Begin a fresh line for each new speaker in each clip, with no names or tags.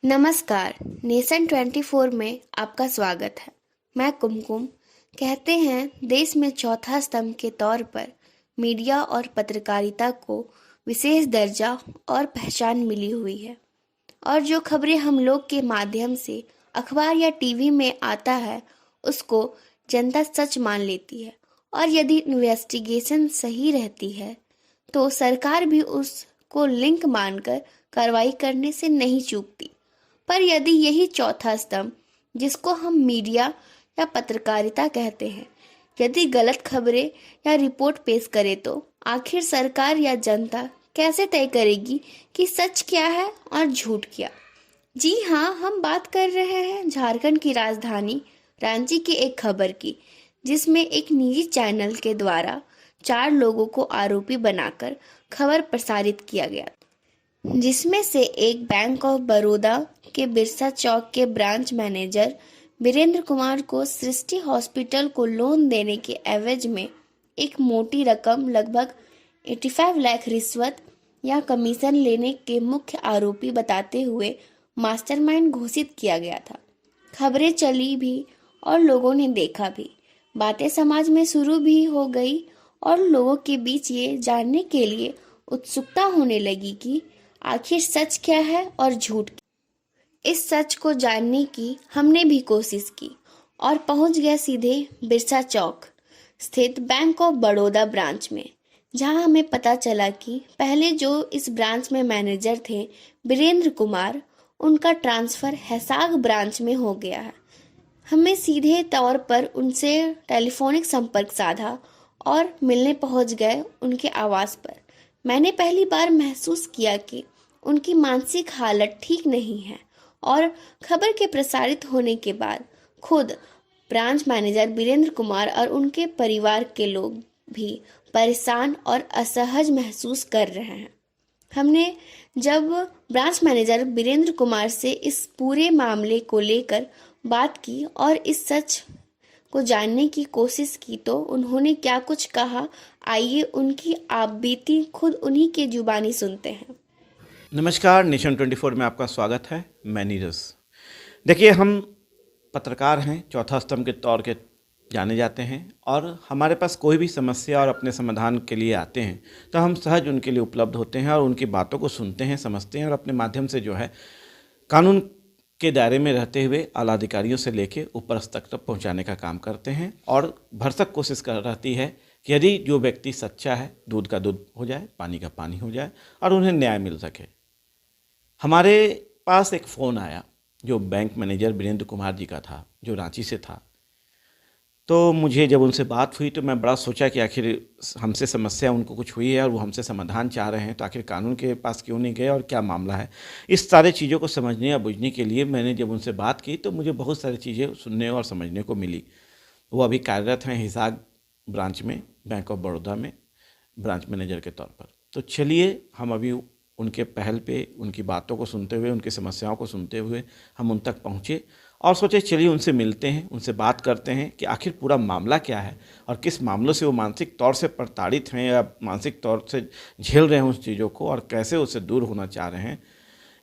नमस्कार। नेशन 24 में आपका स्वागत है। मैं कुमकुम। कहते हैं देश में चौथा स्तंभ के तौर पर मीडिया और पत्रकारिता को विशेष दर्जा और पहचान मिली हुई है, और जो खबरें हम लोग के माध्यम से अखबार या टीवी में आता है उसको जनता सच मान लेती है, और यदि इन्वेस्टिगेशन सही रहती है तो सरकार भी उसको लिंक मानकर कार्रवाई करने से नहीं चूकती। पर यदि यही चौथा स्तंभ, जिसको हम मीडिया या पत्रकारिता कहते हैं, यदि गलत खबरें या रिपोर्ट पेश करे तो आखिर सरकार या जनता कैसे तय करेगी कि सच क्या है और झूठ क्या? जी हाँ, हम बात कर रहे हैं झारखंड की राजधानी रांची की एक खबर की, जिसमें एक निजी चैनल के द्वारा 4 लोगों को आरोपी बनाकर खबर प्रसारित किया गया, जिसमें से एक बैंक ऑफ बड़ौदा के बिरसा चौक के ब्रांच मैनेजर वीरेंद्र कुमार को सृष्टि हॉस्पिटल को लोन देने के एवज में एक मोटी रकम लगभग 85 लाख रिश्वत या कमीशन लेने के मुख्य आरोपी बताते हुए मास्टरमाइंड घोषित किया गया था। खबरें चली भी और लोगों ने देखा भी, बातें समाज में शुरू भी हो गई और लोगों के बीच ये जानने के लिए उत्सुकता होने लगी कि आखिर सच क्या है और झूठ क्या। इस सच को जानने की हमने भी कोशिश की और पहुंच गया सीधे बिरसा चौक स्थित बैंक ऑफ बड़ौदा ब्रांच में, जहां हमें पता चला कि पहले जो इस ब्रांच में मैनेजर थे वीरेंद्र कुमार, उनका ट्रांसफर हैसाग ब्रांच में हो गया है। हमने सीधे तौर पर उनसे टेलीफोनिक संपर्क साधा और मिलने पहुंच गए उनके आवास पर। मैंने पहली बार महसूस किया कि उनकी मानसिक हालत ठीक नहीं है, और खबर के प्रसारित होने के बाद खुद ब्रांच मैनेजर वीरेंद्र कुमार और उनके परिवार के लोग भी परेशान और असहज महसूस कर रहे हैं। हमने जब ब्रांच मैनेजर वीरेंद्र कुमार से इस पूरे मामले को लेकर बात की और इस सच को जानने की कोशिश की तो उन्होंने क्या कुछ कहा, आइए उनकी आप बीती खुद उन्हीं के जुबानी सुनते हैं।
नमस्कार, नेशन 24 में आपका स्वागत है। मैं नीरज। देखिए, हम पत्रकार हैं, चौथा स्तंभ के तौर के जाने जाते हैं, और हमारे पास कोई भी समस्या और अपने समाधान के लिए आते हैं तो हम सहज उनके लिए उपलब्ध होते हैं और उनकी बातों को सुनते हैं, समझते हैं, और अपने माध्यम से जो है कानून के दायरे में रहते हुए आला अधिकारियों से लेके ऊपर स्तर तक पहुंचाने का काम करते हैं। और भरसक कोशिश कर रहती है कि यदि जो व्यक्ति सच्चा है, दूध का दूध हो जाए, पानी का पानी हो जाए, और उन्हें न्याय मिल सके। हमारे पास एक फ़ोन आया जो बैंक मैनेजर वीरेंद्र कुमार जी का था, जो रांची से था। तो मुझे जब उनसे बात हुई तो मैं बड़ा सोचा कि आखिर हमसे समस्या उनको कुछ हुई है और वो हमसे समाधान चाह रहे हैं, तो आखिर कानून के पास क्यों नहीं गए और क्या मामला है। इस सारे चीज़ों को समझने या बुझने के लिए मैंने जब उनसे बात की तो मुझे बहुत सारी चीज़ें सुनने और समझने को मिली। वो अभी कार्यरत हैं हिसार ब्रांच में, बैंक ऑफ बड़ौदा में, ब्रांच मैनेजर के तौर पर। तो चलिए हम अभी उनके पहल पे, उनकी बातों को सुनते हुए, उनकी समस्याओं को सुनते हुए हम उन तक पहुँचे और सोचे चलिए उनसे मिलते हैं, उनसे बात करते हैं कि आखिर पूरा मामला क्या है और किस मामलों से वो मानसिक तौर से प्रताड़ित हैं या मानसिक तौर से झेल रहे हैं उस चीज़ों को, और कैसे उससे दूर होना चाह रहे हैं।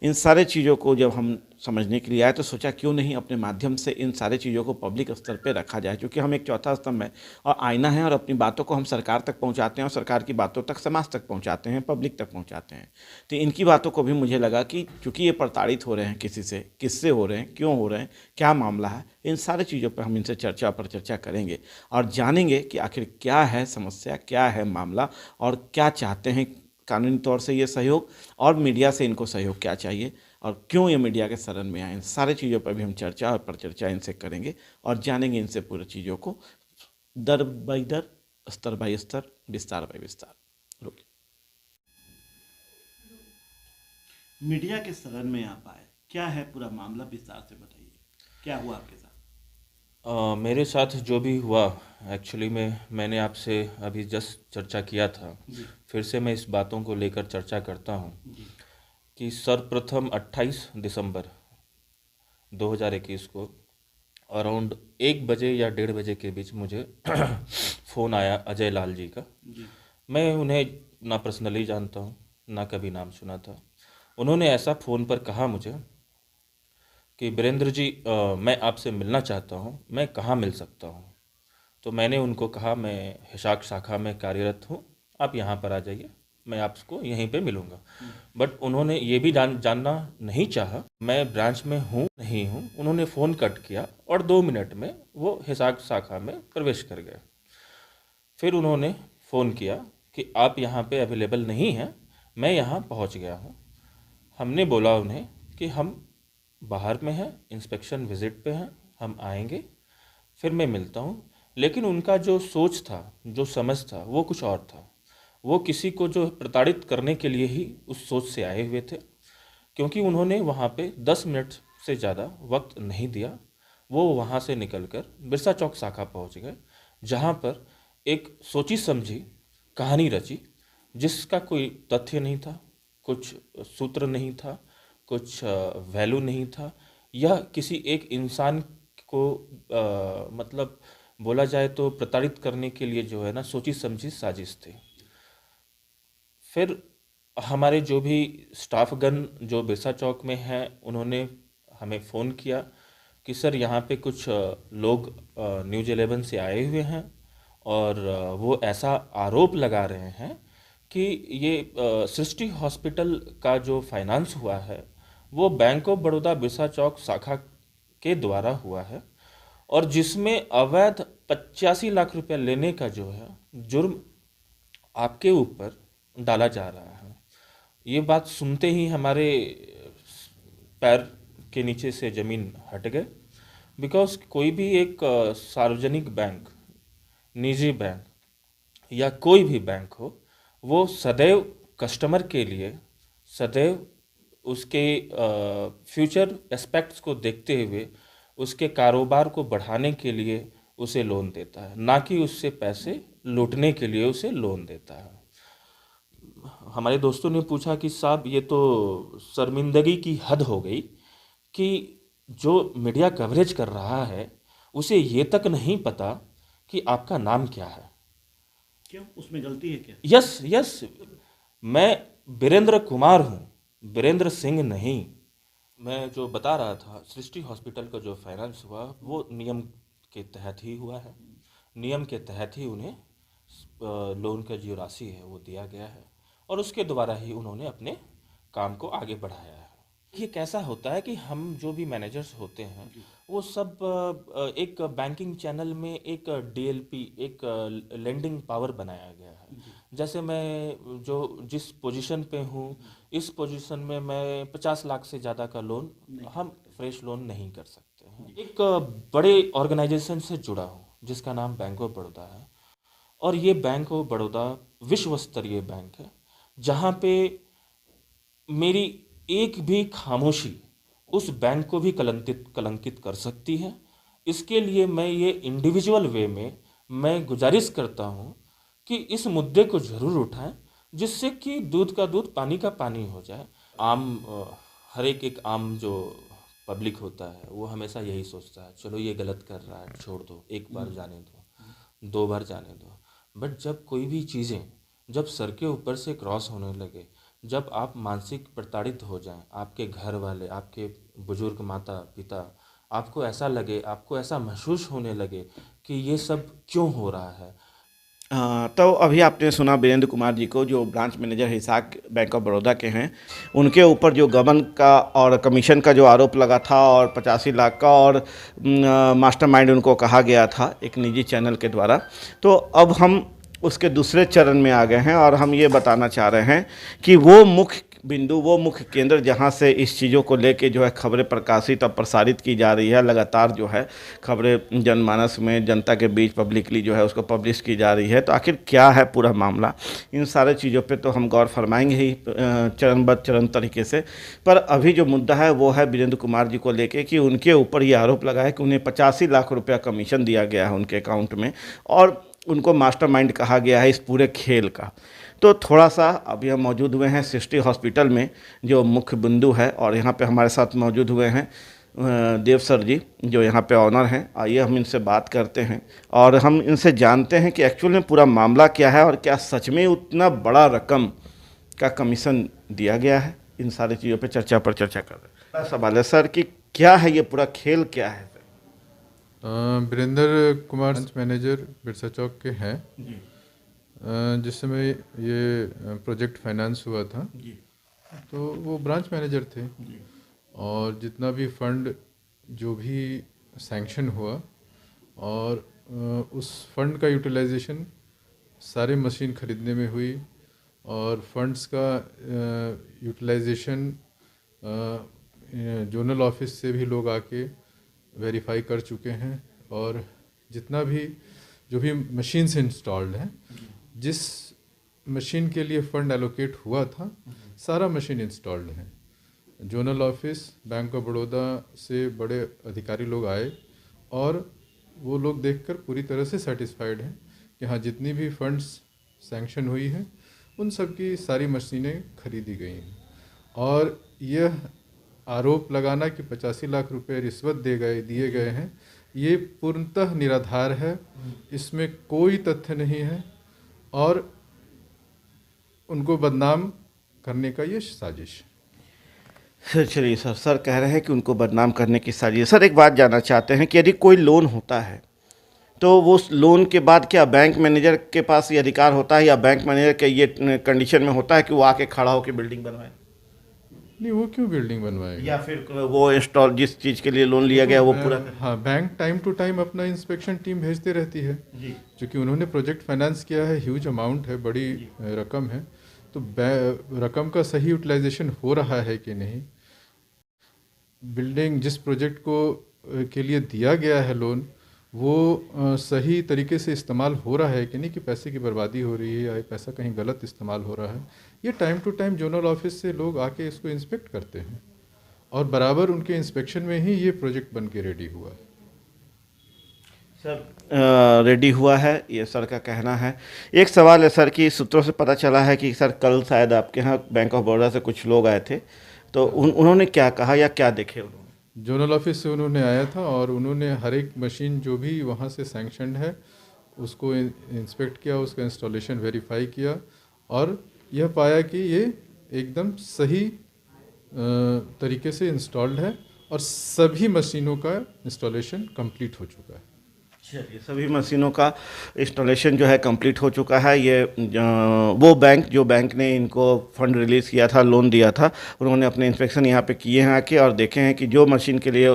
इन सारे चीज़ों को जब हम समझने के लिए आए तो सोचा क्यों नहीं अपने माध्यम से इन सारे चीज़ों को पब्लिक स्तर पे रखा जाए, क्योंकि हम एक चौथा स्तंभ है और आईना है, और अपनी बातों को हम सरकार तक पहुंचाते हैं और सरकार की बातों तक समाज तक पहुंचाते हैं, पब्लिक तक पहुंचाते हैं। तो इनकी बातों को भी मुझे लगा कि चूँकि ये प्रताड़ित हो रहे हैं किसी से, किससे हो रहे हैं, क्यों हो रहे हैं, क्या मामला है, इन सारी चीज़ों पर हम इनसे चर्चा पर चर्चा करेंगे और जानेंगे कि आखिर क्या है समस्या, क्या है मामला, और क्या चाहते हैं कानूनी तौर से ये सहयोग, और मीडिया से इनको सहयोग क्या चाहिए, और क्यों ये मीडिया के शरण में आए। इन सारे चीज़ों पर भी हम चर्चा और परिचर्चा इनसे करेंगे और जानेंगे इनसे पूरी चीज़ों को दर बाई दर, स्तर बाई स्तर, विस्तार बाई विस्तार। रुकिए। मीडिया के शरण में आप आए, क्या है पूरा मामला, विस्तार से बताइए, क्या हुआ आपके साथ?
मेरे साथ जो भी हुआ, एक्चुअली में मैंने आपसे अभी जस्ट चर्चा किया था।
जी
फिर से मैं इस बातों को लेकर चर्चा करता हूँ
जी
कि सर्वप्रथम 28 दिसंबर 2021 को अराउंड 1 बजे या 1:30 के बीच मुझे फ़ोन आया अजय लाल जी का।
जी
मैं उन्हें ना पर्सनली जानता हूँ, ना कभी नाम सुना था। उन्होंने ऐसा फ़ोन पर कहा मुझे कि वीरेंद्र जी, मैं आपसे मिलना चाहता हूँ, मैं कहाँ मिल सकता हूँ? तो मैंने उनको कहा, मैं हिसार शाखा में कार्यरत हूँ, आप यहाँ पर आ जाइए, मैं आपको यहीं पे मिलूँगा। बट उन्होंने ये भी जानना नहीं चाहा मैं ब्रांच में हूँ नहीं हूँ। उन्होंने फ़ोन कट किया और 2 मिनट में वो हिसार शाखा में प्रवेश कर गए। फिर उन्होंने फ़ोन किया कि आप यहाँ पे अवेलेबल नहीं हैं, मैं यहाँ पहुँच गया हूँ। हमने बोला उन्हें कि हम बाहर में हैं, इंस्पेक्शन विज़िट पे हैं, हम आएंगे, फिर मैं मिलता हूँ। लेकिन उनका जो सोच था, जो समझ था, वो कुछ और था। वो किसी को जो प्रताड़ित करने के लिए ही उस सोच से आए हुए थे, क्योंकि उन्होंने वहाँ पे 10 मिनट से ज़्यादा वक्त नहीं दिया। वो वहाँ से निकलकर बिरसा चौक शाखा पहुँच गए, जहाँ पर एक सोची समझी कहानी रची, जिसका कोई तथ्य नहीं था, कुछ सूत्र नहीं था, कुछ वैल्यू नहीं था। यह किसी एक इंसान को मतलब बोला जाए तो प्रताड़ित करने के लिए जो है ना, सोची समझी साजिश थी। फिर हमारे जो भी स्टाफगण जो बिरसा चौक में हैं, उन्होंने हमें फ़ोन किया कि सर यहाँ पे कुछ लोग न्यूज़ 11 से आए हुए हैं और वो ऐसा आरोप लगा रहे हैं कि ये सृष्टि हॉस्पिटल का जो फाइनेंस हुआ है वो बैंक ऑफ बड़ौदा बिरसा चौक शाखा के द्वारा हुआ है, और जिसमें अवैध 85 लाख रुपया लेने का जो है जुर्म आपके ऊपर डाला जा रहा है। ये बात सुनते ही हमारे पैर के नीचे से ज़मीन हट गए। बिकॉज कोई भी एक सार्वजनिक बैंक, निजी बैंक या कोई भी बैंक हो, वो सदैव कस्टमर के लिए, सदैव उसके फ्यूचर एस्पेक्ट्स को देखते हुए उसके कारोबार को बढ़ाने के लिए उसे लोन देता है, ना कि उससे पैसे लूटने के लिए उसे लोन देता है। हमारे दोस्तों ने पूछा कि साहब ये तो शर्मिंदगी की हद हो गई कि जो मीडिया कवरेज कर रहा है उसे ये तक नहीं पता कि आपका नाम क्या है।
क्यों, उसमें गलती है क्या?
यस यस, मैं वीरेंद्र कुमार हूँ, वीरेंद्र सिंह नहीं। मैं जो बता रहा था, सृष्टि हॉस्पिटल का जो फाइनेंस हुआ वो नियम के तहत ही हुआ है। नियम के तहत ही उन्हें लोन का जो राशि है वो दिया गया है, और उसके द्वारा ही उन्होंने अपने काम को आगे बढ़ाया है। ये कैसा होता है कि हम जो भी मैनेजर्स होते हैं वो सब एक बैंकिंग चैनल में एक डीएलपी, एक लेंडिंग पावर बनाया गया है। जैसे मैं जो जिस पोजीशन पे हूँ, इस पोजीशन में मैं 50 लाख से ज़्यादा का लोन हम फ्रेश लोन नहीं कर सकते हैं। एक बड़े ऑर्गेनाइजेशन से जुड़ा हूँ जिसका नाम बैंक ऑफ बड़ौदा है, और ये बैंक ऑफ बड़ौदा विश्व स्तरीय बैंक है, जहाँ पे मेरी एक भी खामोशी उस बैंक को भी कलंकित कर सकती है। इसके लिए मैं ये इंडिविजुअल वे में मैं गुजारिश करता हूँ कि इस मुद्दे को ज़रूर उठाएं, जिससे कि दूध का दूध पानी का पानी हो जाए। हर एक आम जो पब्लिक होता है वो हमेशा यही सोचता है, चलो ये गलत कर रहा है, छोड़ दो, एक बार जाने दो, 2 बार जाने दो। बट जब कोई भी चीज़ें जब सर के ऊपर से क्रॉस होने लगे, जब आप मानसिक प्रताड़ित हो जाएं, आपके घर वाले, आपके बुजुर्ग माता पिता, आपको ऐसा लगे, आपको ऐसा महसूस होने लगे कि ये सब क्यों हो रहा है।
तो अभी आपने सुना वीरेंद्र कुमार जी को, जो branch manager Hisar bank of Baroda के हैं। उनके ऊपर जो गबन का और कमीशन का जो आरोप लगा था और 85 लाख का, और मास्टरमाइंड उनको कहा गया था एक निजी चैनल के द्वारा। तो अब हम उसके दूसरे चरण में आ गए हैं और हम ये बताना चाह रहे हैं कि वो मुख्य बिंदु, वो मुख्य केंद्र जहाँ से इस चीज़ों को लेके जो है खबरें प्रकाशित और प्रसारित की जा रही है, लगातार जो है खबरें जनमानस में, जनता के बीच पब्लिकली जो है उसको पब्लिश की जा रही है। तो आखिर क्या है पूरा मामला, इन सारे चीज़ों पे तो हम गौर फरमाएंगे ही चरणबद्ध चरण तरीके से। पर अभी जो मुद्दा है वो है वीरेंद्र कुमार जी को लेके कि उनके ऊपर ये आरोप लगा है कि उन्हें 85 लाख रुपया कमीशन दिया गया है उनके अकाउंट में, और उनको मास्टरमाइंड कहा गया है इस पूरे खेल का। तो थोड़ा सा अभी हम मौजूद हुए हैं सृष्टि हॉस्पिटल में, जो मुख्य बिंदु है, और यहाँ पे हमारे साथ मौजूद हुए हैं देव सर जी, जो यहाँ पे ऑनर हैं। आइए हम इनसे बात करते हैं और हम इनसे जानते हैं कि एक्चुअल में पूरा मामला क्या है और क्या सच में उतना बड़ा रकम का कमीशन दिया गया है। इन सारी चीज़ों पे चर्चा कर रहे हैं। सवाल है सर कि क्या है ये पूरा खेल, क्या है?
वीरेंद्र कुमार ब्रांच मैनेजर बिरसा चौक के हैं। जिस समय ये प्रोजेक्ट फाइनेंस हुआ था तो वो ब्रांच मैनेजर थे और जितना भी फंड जो भी सैंक्शन हुआ और उस फंड का यूटिलाइजेशन सारे मशीन खरीदने में हुई और फंड्स का यूटिलाइजेशन जोनल ऑफिस से भी लोग आके वेरीफाई कर चुके हैं और जितना भी जो भी मशीन्स इंस्टॉल्ड हैं, जिस मशीन के लिए फ़ंड एलोकेट हुआ था सारा मशीन इंस्टॉल्ड है। Zonal office bank of Baroda से बड़े अधिकारी लोग आए और वो लोग देखकर पूरी तरह से सेटिस्फाइड हैं कि हाँ, जितनी भी फंड्स सैंक्शन हुई हैं उन सब की सारी मशीनें खरीदी गई हैं। और यह आरोप लगाना कि 85 लाख रुपए रिश्वत दिए गए हैं, ये पूर्णतः निराधार है, इसमें कोई तथ्य नहीं है और उनको बदनाम करने का ये साजिश है।
सर चलिए सर कह रहे हैं कि उनको बदनाम करने की साजिश। सर एक बात जानना चाहते हैं कि यदि कोई लोन होता है तो वो लोन के बाद क्या बैंक मैनेजर के पास ये अधिकार होता है या बैंक मैनेजर के ये कंडीशन में होता है कि वो आके खड़ा होकर बिल्डिंग बनवाए?
नहीं, वो क्यों बिल्डिंग बनवाएगा?
या फिर वो इंस्टॉल जिस चीज़ के लिए लोन लिया गया वो पूरा?
हाँ, बैंक टाइम टू टाइम अपना इंस्पेक्शन टीम भेजते रहती है क्योंकि उन्होंने प्रोजेक्ट फाइनेंस किया है, ह्यूज अमाउंट है, बड़ी रकम है, तो रकम का सही यूटिलाइजेशन हो रहा है कि नहीं, बिल्डिंग जिस प्रोजेक्ट को के लिए दिया गया है लोन वो सही तरीके से इस्तेमाल हो रहा है कि नहीं, कि पैसे की बर्बादी हो रही है या पैसा कहीं गलत इस्तेमाल हो रहा है, ये time to time zonal office से लोग आके इसको इंस्पेक्ट करते हैं और बराबर उनके इंस्पेक्शन में ही ये प्रोजेक्ट बन के रेडी हुआ है।
सर रेडी हुआ है, ये सर का कहना है। एक सवाल है सर कि सूत्रों से पता चला है कि सर कल शायद आपके यहाँ बैंक ऑफ बड़ौदा से कुछ लोग आए थे, तो उन्होंने क्या कहा या क्या देखे? उन्होंने
जोनल ऑफिस से उन्होंने आया था और उन्होंने हर एक मशीन जो भी वहाँ से सैंक्शनड है उसको इंस्पेक्ट किया, उसका इंस्टॉलेशन वेरीफाई किया और यह पाया कि ये एकदम सही तरीके से इंस्टॉल्ड है और सभी मशीनों का इंस्टॉलेशन कंप्लीट हो चुका है।
चलिए, सभी मशीनों का इंस्टॉलेशन जो है कंप्लीट हो चुका है। ये वो बैंक ने इनको फंड रिलीज़ किया था, लोन दिया था, उन्होंने अपने इंस्पेक्शन यहाँ पे किए हैं आके और देखे हैं कि जो मशीन के लिए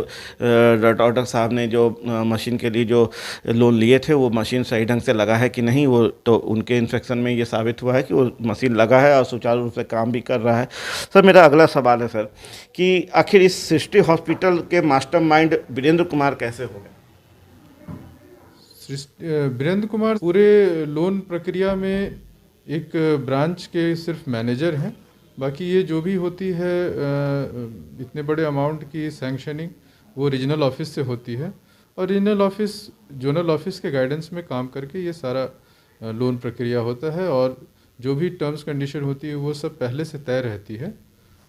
डॉक्टर साहब ने जो मशीन के लिए जो लोन लिए थे वो मशीन सही ढंग से लगा है कि नहीं, वो तो उनके इंस्पेक्शन में ये साबित हुआ है कि वो मशीन लगा है और सुचारू रूप से काम भी कर रहा है। सर मेरा अगला सवाल है सर कि आखिर इस सृष्टि हॉस्पिटल के मास्टरमाइंड वीरेंद्र कुमार कैसे हो गए?
वीरेंद्र कुमार पूरे लोन प्रक्रिया में एक ब्रांच के सिर्फ मैनेजर हैं, बाकी ये जो भी होती है इतने बड़े अमाउंट की सैंक्शनिंग वो रीजनल ऑफिस से होती है और रीजनल ऑफिस जोनल ऑफिस के गाइडेंस में काम करके ये सारा लोन प्रक्रिया होता है और जो भी टर्म्स कंडीशन होती है वो सब पहले से तय रहती है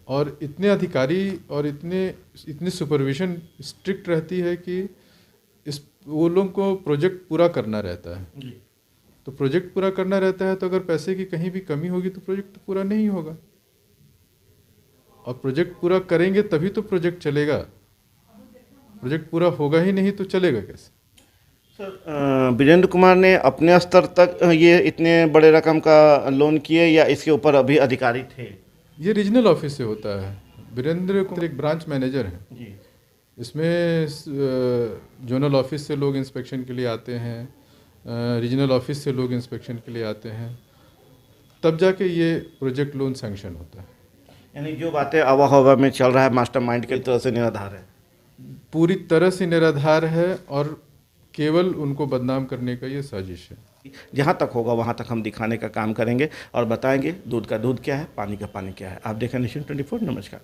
और इतने अधिकारी और इतनी सुपरविजन स्ट्रिक्ट रहती है कि वो लोगों को प्रोजेक्ट पूरा करना रहता है। तो प्रोजेक्ट पूरा करना रहता है तो अगर पैसे की कहीं भी कमी होगी तो प्रोजेक्ट पूरा नहीं होगा और प्रोजेक्ट पूरा करेंगे तभी तो प्रोजेक्ट चलेगा, प्रोजेक्ट पूरा होगा ही नहीं तो चलेगा कैसे?
सर वीरेंद्र कुमार ने अपने स्तर तक ये इतने बड़े रकम का लोन किए या इसके ऊपर अभी अधिकारी थे?
ये रीजनल ऑफिस से होता है। वीरेंद्र कुमार एक ब्रांच मैनेजर हैं जी। इसमें जोनल ऑफिस से लोग इंस्पेक्शन के लिए आते हैं, रीजनल ऑफिस से लोग इंस्पेक्शन के लिए आते हैं, तब जाके ये प्रोजेक्ट लोन सैंक्शन होता है।
यानी जो बातें हवा हवा में चल रहा है मास्टरमाइंड की तरह से निराधार है?
पूरी तरह से निराधार है और केवल उनको बदनाम करने का ये साजिश है।
जहाँ तक होगा वहाँ तक हम दिखाने का काम करेंगे और बताएंगे दूध का दूध क्या है, पानी का पानी क्या है। आप देखें नेशन 24। नमस्कार।